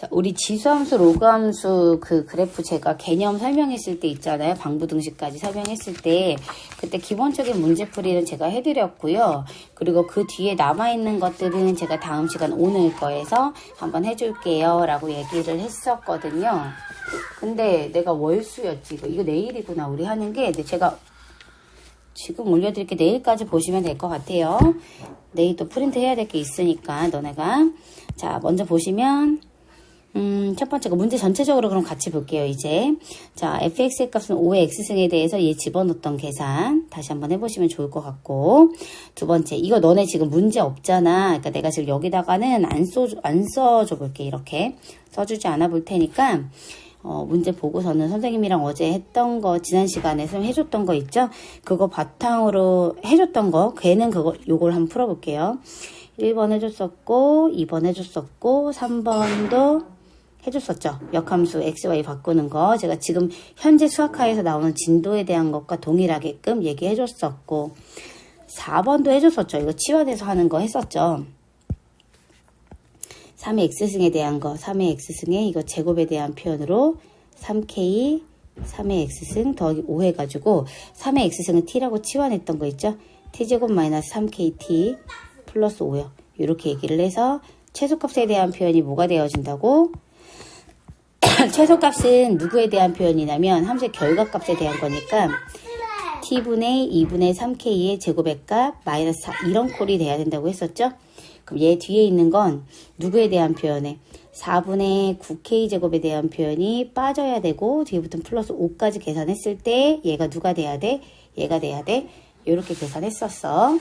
자, 우리 지수함수, 로그함수 그 그래프 제가 개념 설명했을 때 있잖아요. 방부등식까지 설명했을 때 그때 기본적인 문제풀이는 제가 해드렸고요. 그리고 그 뒤에 남아있는 것들은 제가 다음 시간 오늘 거에서 한번 해줄게요 라고 얘기를 했었거든요. 근데 내가 월수였지. 이거 내일이구나 우리 하는 게. 근데 제가 지금 올려드릴게. 내일까지 보시면 될 것 같아요. 내일 또 프린트 해야 될 게 있으니까 너네가. 자, 먼저 보시면 첫 번째 거 문제 전체적으로 그럼 같이 볼게요. 이제 자, fx의 값은 5의 x승에 대해서 얘 집어넣었던 계산 다시 한번 해보시면 좋을 것 같고, 두 번째 이거 너네 지금 문제 없잖아. 그러니까 내가 지금 여기다가는 안 써줘 볼게. 이렇게 써주지 않아 볼 테니까 문제 보고서는 선생님이랑 어제 했던 거 지난 시간에 좀 해줬던 거 있죠? 그거 바탕으로 해줬던 거 걔는 요걸 한번 풀어볼게요. 1번 해줬었고 2번 해줬었고 3번도 해줬었죠. 역함수 XY 바꾸는 거 제가 지금 현재 수학하에서 나오는 진도에 대한 것과 동일하게끔 얘기해줬었고 4번도 해줬었죠. 이거 치환해서 하는 거 했었죠. 3의 x승에 대한 거 3의 x승에 이거 제곱에 대한 표현으로 3k 3의 x승 더하기 5 해가지고 3의 x승은 t라고 치환했던 거 있죠. t제곱 마이너스 3kt 플러스 5요. 이렇게 얘기를 해서 최소값에 대한 표현이 뭐가 되어진다고? 최소값은 누구에 대한 표현이냐면 함수의 결과값에 대한 거니까 t분의 2분의 3k의 제곱의 값 마이너스 4 이런 꼴이 돼야 된다고 했었죠. 그럼 얘 뒤에 있는 건 누구에 대한 표현에 4분의 9k 제곱에 대한 표현이 빠져야 되고 뒤에부터는 플러스 5까지 계산했을 때 얘가 누가 돼야 돼? 얘가 돼야 돼. 이렇게 계산했었어.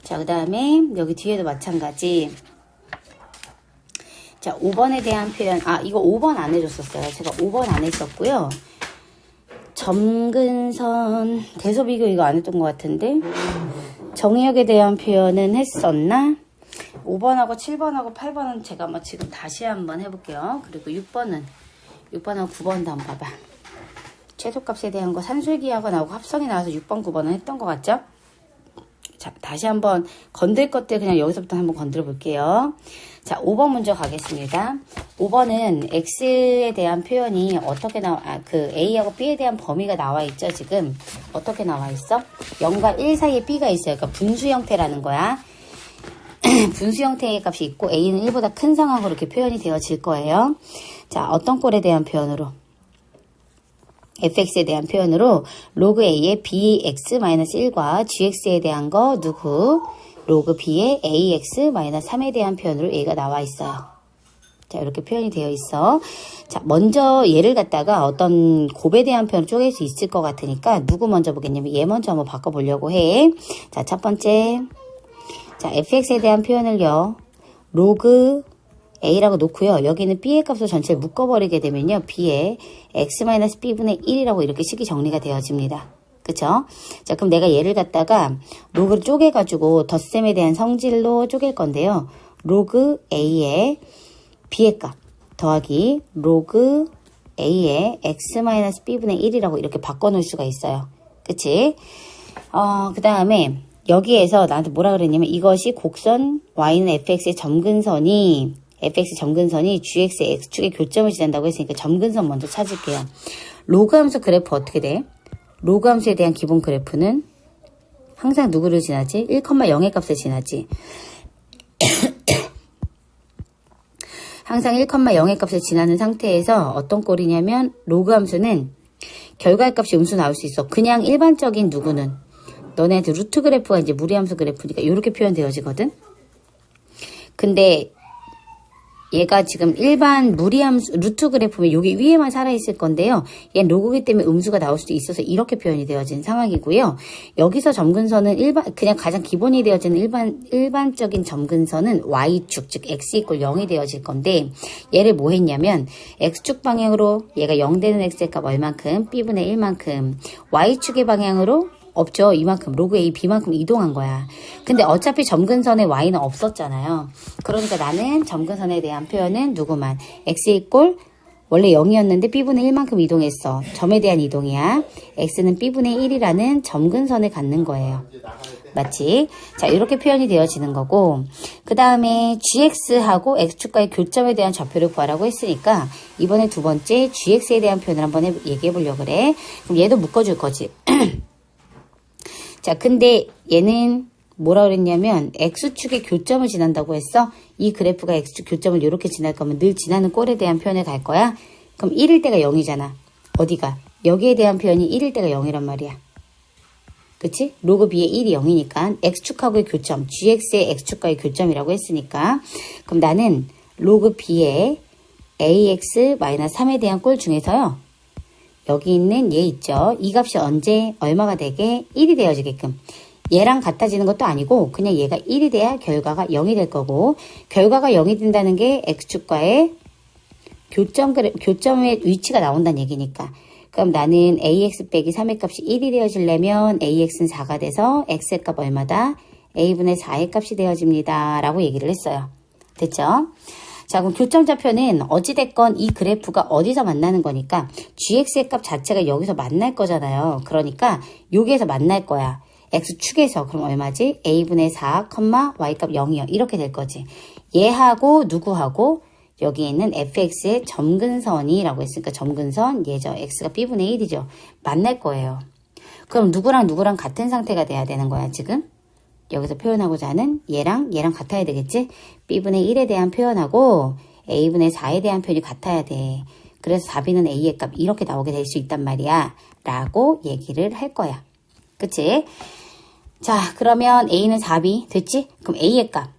자, 그 다음에 여기 뒤에도 마찬가지. 자, 5번에 대한 표현. 이거 5번 안 해줬었어요. 제가 5번 안 했었고요. 점근선, 대소비교 이거 안 했던 것 같은데. 정의역에 대한 표현은 했었나? 5번하고 7번하고 8번은 제가 지금 다시 한번 해볼게요. 그리고 6번하고 9번도 한번 봐봐. 최소값에 대한 거 산술기하고 나오고 합성이 나와서 6번, 9번은 했던 것 같죠? 자, 다시 한번 건들 것들 그냥 여기서부터 한번 건드려 볼게요. 자, 5번 문제 가겠습니다. 5번은 x에 대한 표현이 어떻게 a하고 b에 대한 범위가 나와 있죠, 지금. 어떻게 나와 있어? 0과 1 사이에 b가 있어요. 그러니까 분수 형태라는 거야. 분수 형태의 값이 있고 a는 1보다 큰 상황으로 이렇게 표현이 되어질 거예요. 자, 어떤 꼴에 대한 표현으로? fx에 대한 표현으로 로그 a의 bx-1과 gx에 대한 거 누구? 로그 b의 ax-3에 대한 표현으로 a가 나와 있어요. 자, 이렇게 표현이 되어 있어. 자, 먼저 얘를 갖다가 어떤 곱에 대한 표현을 쪼갤 수 있을 것 같으니까 누구 먼저 보겠냐면 얘 먼저 한번 바꿔보려고 해. 자, 첫 번째. 자, fx에 대한 표현을요. 로그 a라고 놓고요. 여기는 b의 값을 전체를 묶어버리게 되면요. b의 x-b분의 1이라고 이렇게 식이 정리가 되어집니다. 그쵸? 자, 그럼 내가 얘를 갖다가 로그를 쪼개가지고 덧셈에 대한 성질로 쪼갤 건데요. 로그 a의 b의 값 더하기 로그 a의 x-b분의 1이라고 이렇게 바꿔놓을 수가 있어요. 그치? 그 다음에 여기에서 나한테 뭐라 그랬냐면 이것이 곡선 y는 fx의 점근선이 gx의 x축의 교점을 지난다고 했으니까 점근선 먼저 찾을게요. 로그 함수 그래프 어떻게 돼? 로그 함수에 대한 기본 그래프는 항상 누구를 지나지? 1,0의 값을 지나지. 항상 1,0의 값을 지나는 상태에서 어떤 꼴이냐면 로그 함수는 결과의 값이 음수 나올 수 있어. 그냥 일반적인 누구는 너네한테 루트 그래프가 이제 무리함수 그래프니까 이렇게 표현되어지거든. 근데 얘가 지금 일반 무리함수 루트 그래프면 여기 위에만 살아있을 건데요. 얘는 로그기 때문에 음수가 나올 수도 있어서 이렇게 표현이 되어진 상황이고요. 여기서 점근선은 그냥 가장 기본이 되어지는 일반적인 점근선은 y축, 즉 x = 0이 되어질 건데 얘를 뭐 했냐면 x축 방향으로 얘가 0 되는 x의 값 얼만큼, b분의 1만큼, y축의 방향으로 없죠. 이만큼 로그 A B만큼 이동한 거야. 근데 어차피 점근선에 Y는 없었잖아요. 그러니까 나는 점근선에 대한 표현은 누구만 X = 원래 0이었는데 B분의 1만큼 이동했어. 점에 대한 이동이야. X는 B분의 1이라는 점근선을 갖는 거예요. 맞지? 자, 이렇게 표현이 되어지는 거고, 그 다음에 GX하고 X축과의 교점에 대한 좌표를 구하라고 했으니까, 이번에 두 번째 GX에 대한 표현을 한번 얘기해 보려고 그래. 그럼 얘도 묶어줄 거지. 자, 근데 얘는 뭐라 그랬냐면, X축의 교점을 지난다고 했어? 이 그래프가 X축 교점을 이렇게 지날 거면 늘 지나는 꼴에 대한 표현을 갈 거야? 그럼 1일 때가 0이잖아. 어디가? 여기에 대한 표현이 1일 때가 0이란 말이야. 그치? 로그 B의 1이 0이니까 X축하고의 교점, GX의 X축과의 교점이라고 했으니까 그럼 나는 로그 B의 AX-3에 대한 꼴 중에서요. 여기 있는 얘 있죠? 이 값이 언제 얼마가 되게 1이 되어지게끔 얘랑 같아지는 것도 아니고 그냥 얘가 1이 돼야 결과가 0이 될 거고 결과가 0이 된다는 게 X축과의 교점의 위치가 나온다는 얘기니까 그럼 나는 AX 빼기 3의 값이 1이 되어지려면 AX는 4가 돼서 X의 값 얼마다? A분의 4의 값이 되어집니다. 라고 얘기를 했어요. 됐죠? 자, 그럼 교점 좌표는 어찌됐건 이 그래프가 어디서 만나는 거니까 GX의 값 자체가 여기서 만날 거잖아요. 그러니까 여기에서 만날 거야. X축에서 그럼 얼마지? A분의 4, Y값 0이요. 이렇게 될 거지. 얘하고 누구하고 여기 있는 fx의 점근선이라고 했으니까 점근선 얘죠. x가 b분의 1이죠. 만날 거예요. 그럼 누구랑 누구랑 같은 상태가 돼야 되는 거야 지금? 여기서 표현하고자 하는 얘랑 같아야 되겠지? b분의 1에 대한 표현하고 a분의 4에 대한 표현이 같아야 돼. 그래서 4b는 a의 값 이렇게 나오게 될 수 있단 말이야. 라고 얘기를 할 거야. 그치? 자, 그러면 a는 4b 됐지? 그럼 a의 값.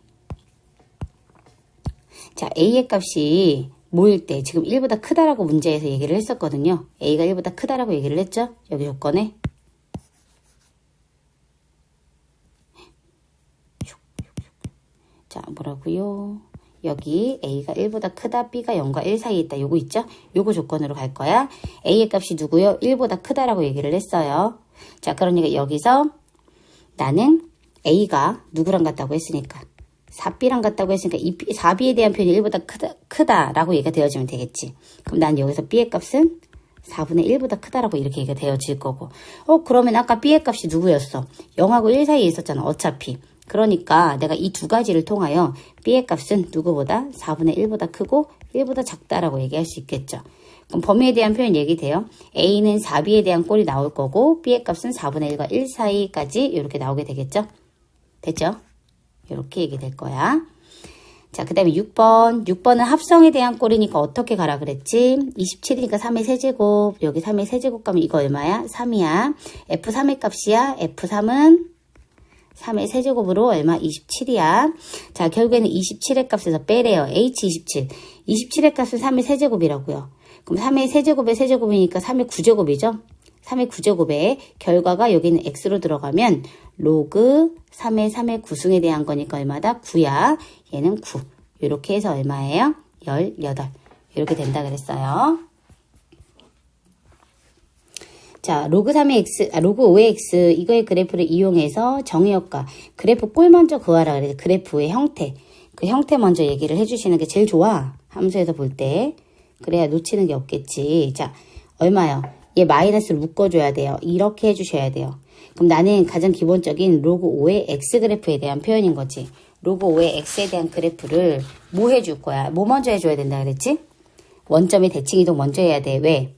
자, A의 값이 뭐일 때 지금 1보다 크다라고 문제에서 얘기를 했었거든요. A가 1보다 크다라고 얘기를 했죠. 여기 조건에. 자, 뭐라고요? 여기 A가 1보다 크다, B가 0과 1 사이에 있다. 요거 있죠? 요거 조건으로 갈 거야. A의 값이 누구요? 1보다 크다라고 얘기를 했어요. 자, 그러니까 여기서 나는 A가 누구랑 같다고 했으니까 4b랑 같다고 했으니까 4b에 대한 표현이 1보다 크다라고 얘기가 되어지면 되겠지. 그럼 난 여기서 b의 값은 4분의 1보다 크다라고 이렇게 얘기가 되어질 거고. 그러면 아까 b의 값이 누구였어? 0하고 1 사이에 있었잖아. 어차피. 그러니까 내가 이 두 가지를 통하여 b의 값은 누구보다 4분의 1보다 크고 1보다 작다라고 얘기할 수 있겠죠. 그럼 범위에 대한 표현 얘기돼요. a는 4b에 대한 꼴이 나올 거고 b의 값은 4분의 1과 1 사이까지 이렇게 나오게 되겠죠. 됐죠? 이렇게 얘기될 거야. 자, 그 다음에 6번. 6번은 합성에 대한 꼴이니까 어떻게 가라 그랬지? 27이니까 3의 세제곱. 여기 3의 세제곱 가면 이거 얼마야? 3이야. F3의 값이야. F3은 3의 세제곱으로 얼마? 27이야. 자, 결국에는 27의 값에서 빼래요. H27. 27의 값은 3의 세제곱이라고요. 그럼 3의 세제곱의 세제곱이니까 3의 9제곱이죠? 3의 9제곱에 결과가 여기는 x로 들어가면 로그 3의 9승에 대한 거니까 얼마다? 9야. 얘는 9. 이렇게 해서 얼마예요? 18. 이렇게 된다 그랬어요. 자, 로그 5의 x 이거의 그래프를 이용해서 정의역과 그래프 꼴 먼저 구하라 그래서 그래프의 형태. 그 형태 먼저 얘기를 해주시는 게 제일 좋아. 함수에서 볼 때. 그래야 놓치는 게 없겠지. 자, 얼마요? 얘 마이너스를 묶어줘야 돼요. 이렇게 해주셔야 돼요. 그럼 나는 가장 기본적인 로그 5의 x 그래프에 대한 표현인 거지. 로그 5의 x에 대한 그래프를 뭐 해줄 거야? 뭐 먼저 해줘야 된다 그랬지? 원점의 대칭 이동 먼저 해야 돼. 왜?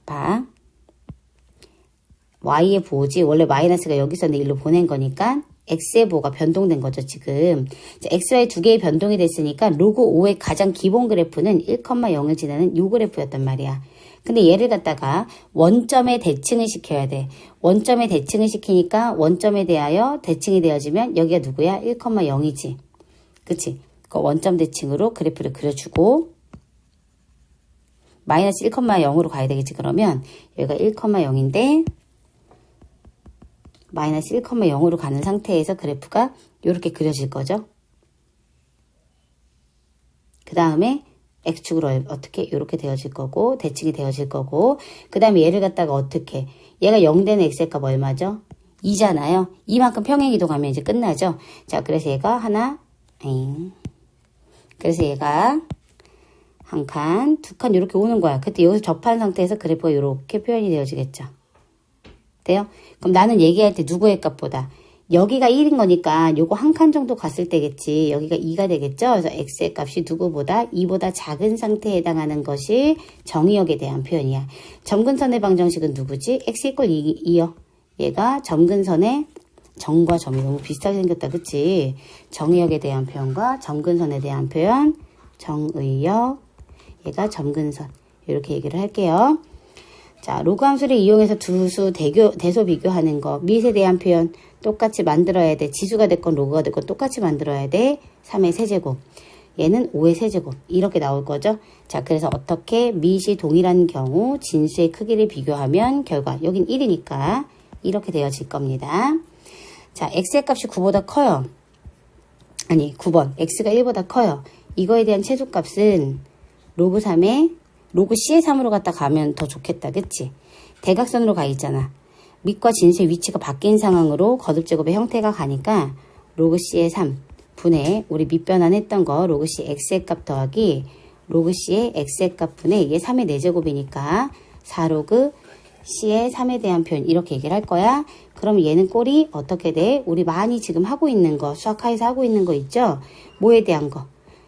봐. y의 보호지. 원래 마이너스가 여기서 일로 보낸 거니까 x의 보호가 변동된 거죠, 지금. 자, xy 두 개의 변동이 됐으니까 로그 5의 가장 기본 그래프는 1,0을 지나는 요 그래프였단 말이야. 근데 얘를 갖다가 원점에 대칭을 시켜야 돼. 원점에 대칭을 시키니까 원점에 대하여 대칭이 되어지면 여기가 누구야? 1,0이지. 그치? 그 원점 대칭으로 그래프를 그려주고 마이너스 1,0으로 가야 되겠지. 그러면 여기가 1,0인데 마이너스 1,0으로 가는 상태에서 그래프가 이렇게 그려질 거죠. 그 다음에 x축으로 어떻게 이렇게 되어질 거고 대칭이 되어질 거고 그 다음에 얘를 갖다가 어떻게 얘가 0 되는 x의 값 얼마죠? 2잖아요. 이만큼 평행 이동하면 이제 끝나죠. 자, 그래서 얘가 그래서 얘가 한 칸, 두 칸 이렇게 오는 거야. 그때 여기서 접한 상태에서 그래프가 이렇게 표현이 되어지겠죠. 돼요? 그럼 나는 얘기할 때 누구의 값보다 여기가 1인 거니까 요거 한 칸 정도 갔을 때겠지. 여기가 2가 되겠죠. 그래서 x의 값이 누구보다 2보다 작은 상태에 해당하는 것이 정의역에 대한 표현이야. 점근선의 방정식은 누구지? x 이퀄 2요. 얘가 점근선의 점과 점이 너무 비슷하게 생겼다. 그치? 정의역에 대한 표현과 점근선에 대한 표현. 정의역. 얘가 점근선. 이렇게 얘기를 할게요. 자, 로그 함수를 이용해서 두 수 대소 비교하는 거. 밑에 대한 표현 똑같이 만들어야 돼. 지수가 됐건 로그가 됐건 똑같이 만들어야 돼. 3의 세제곱. 얘는 5의 세제곱. 이렇게 나올 거죠. 자, 그래서 어떻게 밑이 동일한 경우 진수의 크기를 비교하면 결과 여긴 1이니까 이렇게 되어질 겁니다. 자, x의 값이 9보다 커요. 아니, 9번. x가 1보다 커요. 이거에 대한 최소값은 로그 3에 로그 C의 3으로 갖다 가면 더 좋겠다. 그치? 대각선으로 가 있잖아. 밑과 진수의 위치가 바뀐 상황으로 거듭제곱의 형태가 가니까 로그 C의 3 분의 우리 밑변환했던 거 로그 C X의 값 더하기 로그 C의 X의 값 분의 이게 3의 4제곱이니까 4로그 C의 3에 대한 표현 이렇게 얘기를 할 거야. 그럼 얘는 꼴이 어떻게 돼? 우리 많이 지금 하고 있는 거 수학하에서 하고 있는 거 있죠? 뭐에 대한 거?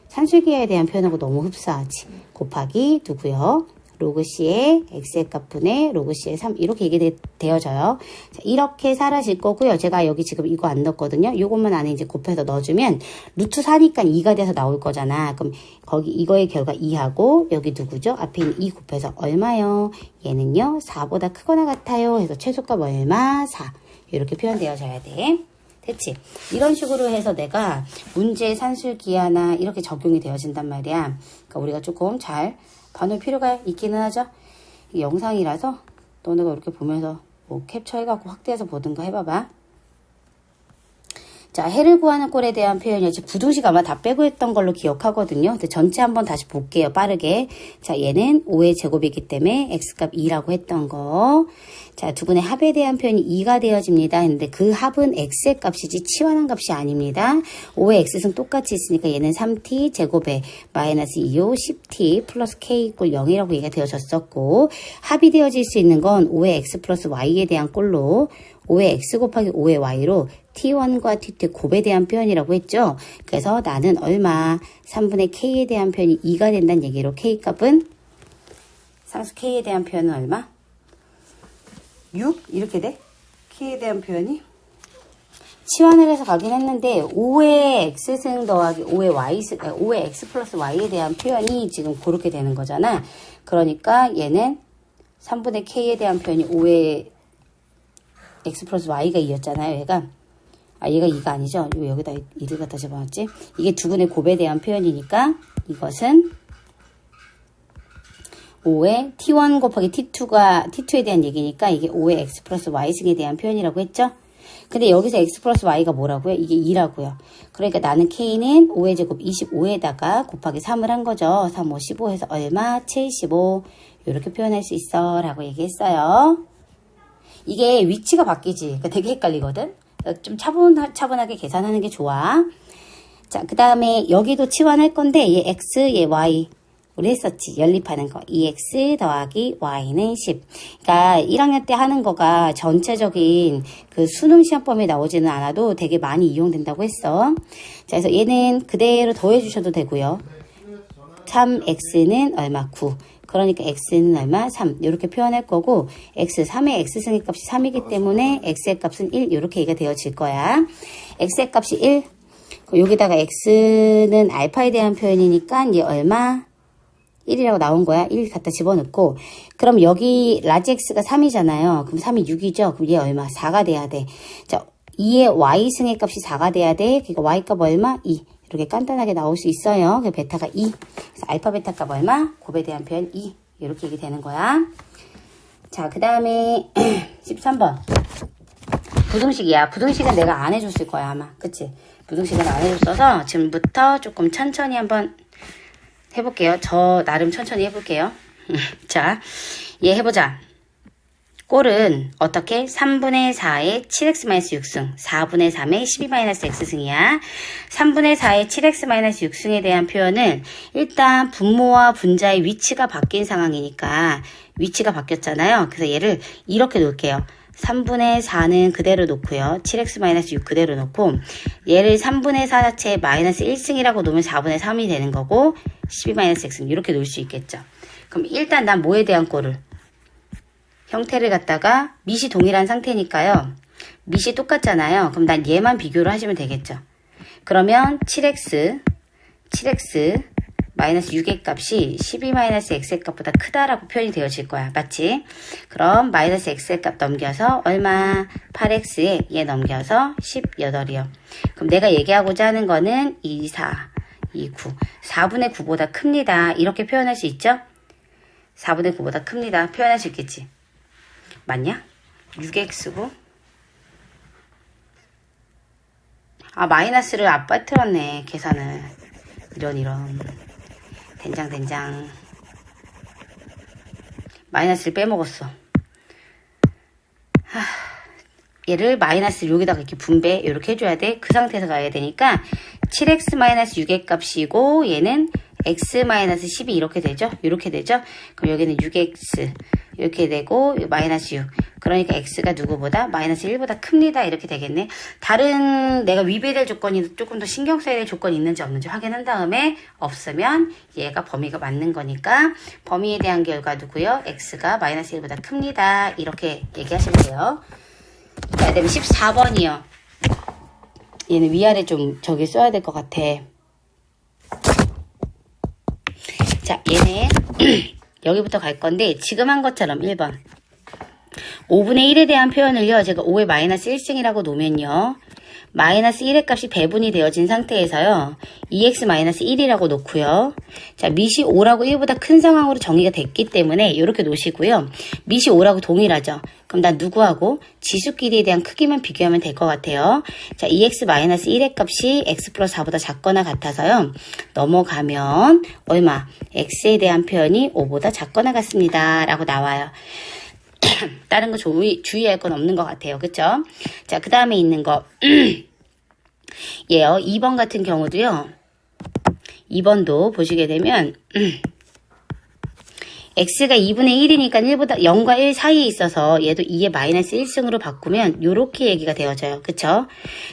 산술기하에 대한 표현하고 너무 흡사하지. 곱하기 누구요? 로그 C의 X의 값 분의 로그 C의 3 이렇게 얘기되어져요. 자, 이렇게 사라질 거고요. 제가 여기 지금 이거 안 넣었거든요. 이것만 안에 이제 곱해서 넣어주면 루트 4니까 2가 돼서 나올 거잖아. 그럼 거기 이거의 결과 2하고 여기 누구죠? 앞에 있는 2 곱해서 얼마요? 얘는요. 4보다 크거나 같아요. 해서 최소값 얼마? 4 이렇게 표현되어져야 돼. 됐지? 이런 식으로 해서 내가 문제 산술기하나 이렇게 적용이 되어진단 말이야. 그러니까 우리가 조금 잘 봐놓을 필요가 있기는 하죠. 이게 영상이라서 너네가 이렇게 보면서 뭐 캡처해갖고 확대해서 보든가 해봐봐. 자, 해를 구하는 꼴에 대한 표현이었지. 부등식 아마 다 빼고 했던 걸로 기억하거든요. 근데 전체 한번 다시 볼게요. 빠르게. 자, 얘는 5의 제곱이기 때문에 x값 2라고 했던 거. 자, 두 분의 합에 대한 표현이 2가 되어집니다. 근데 그 합은 x의 값이지 치환한 값이 아닙니다. 5의 x승 똑같이 있으니까 얘는 3t 제곱에 마이너스 2호 10t 플러스 k 이꼴 0이라고 얘기가 되어졌었고 합이 되어질 수 있는 건 5의 x 플러스 y에 대한 꼴로 5의 x 곱하기 5의 y로 t1과 t2의 곱에 대한 표현이라고 했죠. 그래서 나는 얼마 3분의 k에 대한 표현이 2가 된다는 얘기로 k값은 상수 k에 대한 표현은 얼마? 6? 이렇게 돼? k에 대한 표현이 치환을 해서 가긴 했는데 5의 x승 더하기 5의 x 플러스 y에 대한 표현이 지금 그렇게 되는 거잖아. 그러니까 얘는 3분의 k에 대한 표현이 5의 x 플러스 y가 2였잖아요. 얘가 얘가 2가 아니죠. 여기다 1을 갖다 집어넣었지. 이게 두 분의 곱에 대한 표현이니까 이것은 5의 t1 곱하기 t2에 대한 얘기니까 이게 5의 x 플러스 y승에 대한 표현이라고 했죠. 근데 여기서 x 플러스 y가 뭐라고요? 이게 2라고요. 그러니까 나는 k는 5의 제곱 25에다가 곱하기 3을 한 거죠. 3, 5, 15 해서 얼마? 75 이렇게 표현할 수 있어 라고 얘기했어요. 이게 위치가 바뀌지. 그러니까 되게 헷갈리거든. 좀 차분하게 계산하는 게 좋아. 자, 그 다음에 여기도 치환할 건데 얘 x, 얘 y 우리 했었지. 연립하는 거. 2x 더하기 y는 10. 그러니까 1학년 때 하는 거가 전체적인 그 수능 시험범위에 나오지는 않아도 되게 많이 이용된다고 했어. 자, 그래서 얘는 그대로 더해 주셔도 되고요. 3x는 얼마? 9. 그러니까 x는 얼마? 3. 이렇게 표현할 거고 x, 3의 x승의 값이 3이기 때문에 x의 값은 1. 이렇게 얘기가 되어질 거야. x의 값이 1. 여기다가 x는 알파에 대한 표현이니까 이제 얼마? 1이라고 나온 거야. 1 갖다 집어넣고 그럼 여기 라지 x가 3이잖아요. 그럼 3이 6이죠. 그럼 얘 얼마? 4가 돼야 돼. 자, 2의 y승의 값이 4가 돼야 돼. 그러니까 y값 얼마? 2. 이렇게 간단하게 나올 수 있어요. 그 베타가 2. 그래서 알파 베타 값 얼마? 곱에 대한 표현 2. 이렇게 얘기 되는 거야. 자, 그 다음에 13번. 부등식이야. 부등식은 내가 안 해줬을 거야, 아마. 그치? 부등식은 안 해줬어서 지금부터 조금 천천히 한번 해볼게요. 저 나름 천천히 해볼게요. 자, 얘 해보자. 꼴은 어떻게? 3분의 4의 7x-6승, 4분의 3의 12-x승이야. 3분의 4의 7x-6승에 대한 표현은 일단 분모와 분자의 위치가 바뀐 상황이니까 위치가 바뀌었잖아요. 그래서 얘를 이렇게 놓을게요. 3분의 4는 그대로 놓고요. 7x-6 그대로 놓고 얘를 3분의 4 자체에 마이너스 1승이라고 놓으면 4분의 3이 되는 거고 12-x승 이렇게 놓을 수 있겠죠. 그럼 일단 난 뭐에 대한 꼴을? 형태를 갖다가 밑이 동일한 상태니까요. 밑이 똑같잖아요. 그럼 난 얘만 비교를 하시면 되겠죠. 그러면 7x 마이너스 6의 값이 12-x의 값보다 크다라고 표현이 되어질 거야. 맞지? 그럼 마이너스 x의 값 넘겨서 얼마? 8x에 얘 넘겨서 18이요. 그럼 내가 얘기하고자 하는 거는 2, 4, 2, 9. 4분의 9보다 큽니다. 이렇게 표현할 수 있죠? 4분의 9보다 큽니다. 표현할 수 있겠지? 맞냐? 6x고 마이너스를 빠뜨렸네. 계산을. 이런 된장 마이너스를 빼먹었어. 얘를 마이너스를 여기다가 이렇게 분배 이렇게 해줘야 돼. 그 상태에서 가야 되니까 7x-6의 값이고 얘는 x-12 이렇게 되죠. 이렇게 되죠. 그럼 여기는 6x 이렇게 되고 마이너스 6. 그러니까 x가 누구보다? 마이너스 1보다 큽니다. 이렇게 되겠네. 다른 내가 위배될 조건이 조금 더 신경 써야 될 조건이 있는지 없는지 확인한 다음에 없으면 얘가 범위가 맞는 거니까 범위에 대한 결과 누구요? x가 마이너스 1보다 큽니다. 이렇게 얘기하시면 돼요. 자, 그다음에 14번이요. 얘는 위아래 좀 저기 써야 될 것 같아. 자, 얘네 여기부터 갈 건데 지금 한 것처럼 1번 5분의 1에 대한 표현을요. 제가 5의 마이너스 1승이라고 놓으면요. 마이너스 1의 값이 배분이 되어진 상태에서요. 2x 마이너스 1이라고 놓고요. 자, 밑이 5라고 1보다 큰 상황으로 정의가 됐기 때문에 이렇게 놓으시고요. 밑이 5라고 동일하죠. 그럼 난 누구하고? 지수끼리에 대한 크기만 비교하면 될 것 같아요. 자, 2x 마이너스 1의 값이 x 플러스 4보다 작거나 같아서요. 넘어가면 얼마? x에 대한 표현이 5보다 작거나 같습니다. 라고 나와요. 다른 거 주의할 건 없는 것 같아요. 그쵸? 자, 그 다음에 있는 거. 얘요. 2번 같은 경우도요. 2번도 보시게 되면 x가 2분의 1이니까 0과 1 사이에 있어서 얘도 2의 마이너스 1승으로 바꾸면 요렇게 얘기가 되어져요. 그쵸?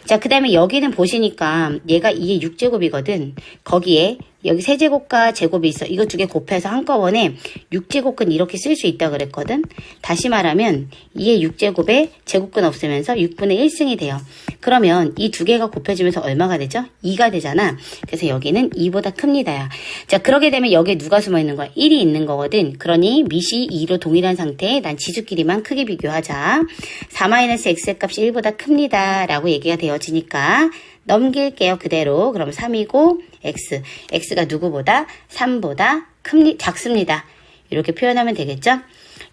자, 그 다음에 여기는 보시니까 얘가 2의 6제곱이거든. 거기에 여기 세제곱과 제곱이 있어. 이거 두 개 곱해서 한꺼번에 6제곱근 이렇게 쓸 수 있다고 그랬거든. 다시 말하면 2의 6제곱에 제곱근 없으면서 6분의 1승이 돼요. 그러면 이 두 개가 곱해지면서 얼마가 되죠? 2가 되잖아. 그래서 여기는 2보다 큽니다야. 자, 그러게 되면 여기에 누가 숨어 있는 거야? 1이 있는 거거든. 그러니 밑이 2로 동일한 상태에 난 지수끼리만 크게 비교하자. 4-x의 값이 1보다 큽니다. 라고 얘기가 되어지니까 넘길게요. 그대로. 그럼 3이고 x가 누구보다? 3보다 작습니다. 이렇게 표현하면 되겠죠?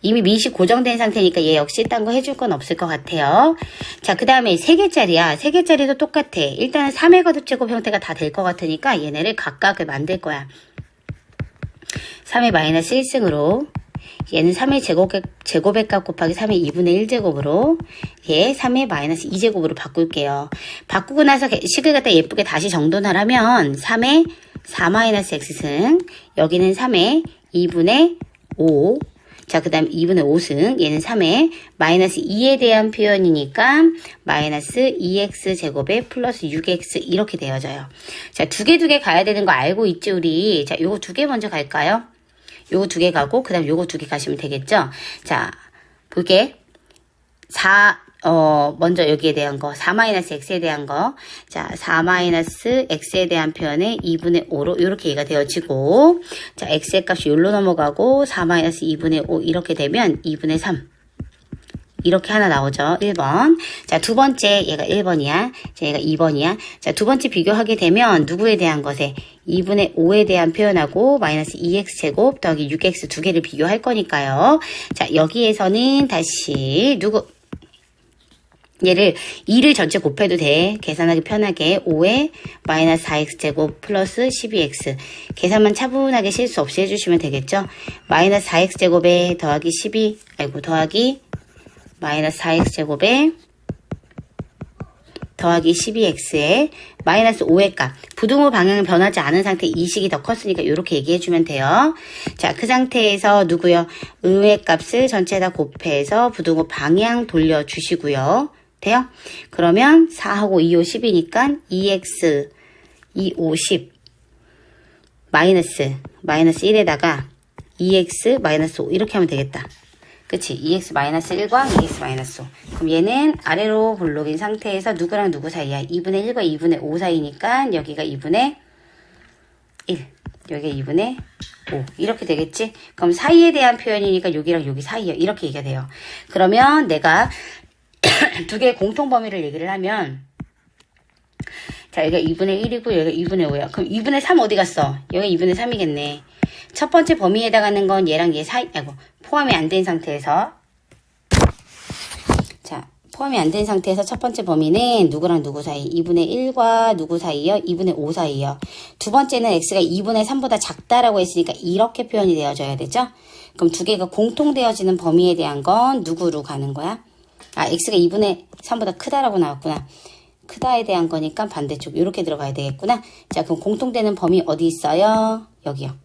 이미 밑이 고정된 상태니까 얘 역시 딴 거 해줄 건 없을 것 같아요. 자, 그 다음에 3개짜리야. 3개짜리도 똑같아. 일단은 3의 거듭제곱 형태가 다 될 것 같으니까 얘네를 각각을 만들 거야. 3의 마이너스 1승으로 얘는 3의 제곱의 값 곱하기 3의 2분의 1제곱으로 얘 3의 마이너스 2제곱으로 바꿀게요. 바꾸고 나서 식을 갖다 예쁘게 다시 정돈하려면 3의 4-x승 여기는 3의 2분의 5 자, 그 다음 2분의 5승 얘는 3의 마이너스 2에 대한 표현이니까 마이너스 2x 제곱에 플러스 6x 이렇게 되어져요. 자, 두 개 가야 되는 거 알고 있지 우리? 자, 요거 두 개 먼저 갈까요? 요거 두 개 가고 그 다음 요거 두 개 가시면 되겠죠? 자, 볼게. 먼저 여기에 대한 거 4-x에 대한 거 자, 4-x에 대한 표현에 2분의 5로 이렇게 얘가 되어지고 자, x의 값이 여기로 넘어가고 4-2분의 5 이렇게 되면 2분의 3 이렇게 하나 나오죠. 1번. 자, 두 번째 얘가 1번이야. 자, 얘가 2번이야. 자, 두 번째 비교하게 되면 누구에 대한 것에 2분의 5에 대한 표현하고 마이너스 2x 제곱 더하기 6x 두 개를 비교할 거니까요. 자, 여기에서는 다시 얘를 2를 전체 곱해도 돼. 계산하기 편하게 5에 마이너스 4x 제곱 플러스 12x 계산만 차분하게 실수 없이 해주시면 되겠죠. 마이너스 4x 제곱에 더하기 12 더하기 마이너스 4x제곱에 더하기 12x에 마이너스 5의 값. 부등호 방향은 변하지 않은 상태 이 식이 더 컸으니까 이렇게 얘기해주면 돼요. 자, 그 상태에서 누구요? 의의 값을 전체 다 곱해서 부등호 방향 돌려주시고요. 돼요? 그러면 4하고 2, 5, 10이니까 2x, 2, 5, 10 마이너스 1에다가 2x 마이너스 5 이렇게 하면 되겠다. 그치? 2x 마이너스 1과 2x 마이너스 5. 그럼 얘는 아래로 볼록인 상태에서 누구랑 누구 사이야? 2분의 1과 2분의 5 사이니까 여기가 2분의 1. 여기가 2분의 5. 이렇게 되겠지? 그럼 사이에 대한 표현이니까 여기랑 여기 사이야. 이렇게 얘기가 돼요. 그러면 내가 두 개의 공통 범위를 얘기를 하면 자, 여기가 2분의 1이고 여기가 2분의 5야. 그럼 2분의 3 어디 갔어? 여기가 2분의 3이겠네. 첫 번째 범위에 해당하는 건 얘랑 얘 사이, 포함이 안 된 상태에서 자, 포함이 안 된 상태에서 첫 번째 범위는 누구랑 누구 사이? 2분의 1과 누구 사이요? 2분의 5 사이요. 두 번째는 x가 2분의 3보다 작다라고 했으니까 이렇게 표현이 되어져야 되죠? 그럼 두 개가 공통되어지는 범위에 대한 건 누구로 가는 거야? 아, x가 2분의 3보다 크다라고 나왔구나. 크다에 대한 거니까 반대쪽 이렇게 들어가야 되겠구나. 자, 그럼 공통되는 범위 어디 있어요? 여기요.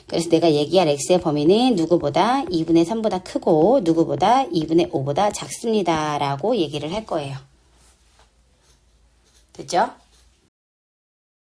그래서 내가 얘기할 x의 범위는 누구보다 2분의 3보다 크고 누구보다 2분의 5보다 작습니다 라고 얘기를 할 거예요. 됐죠?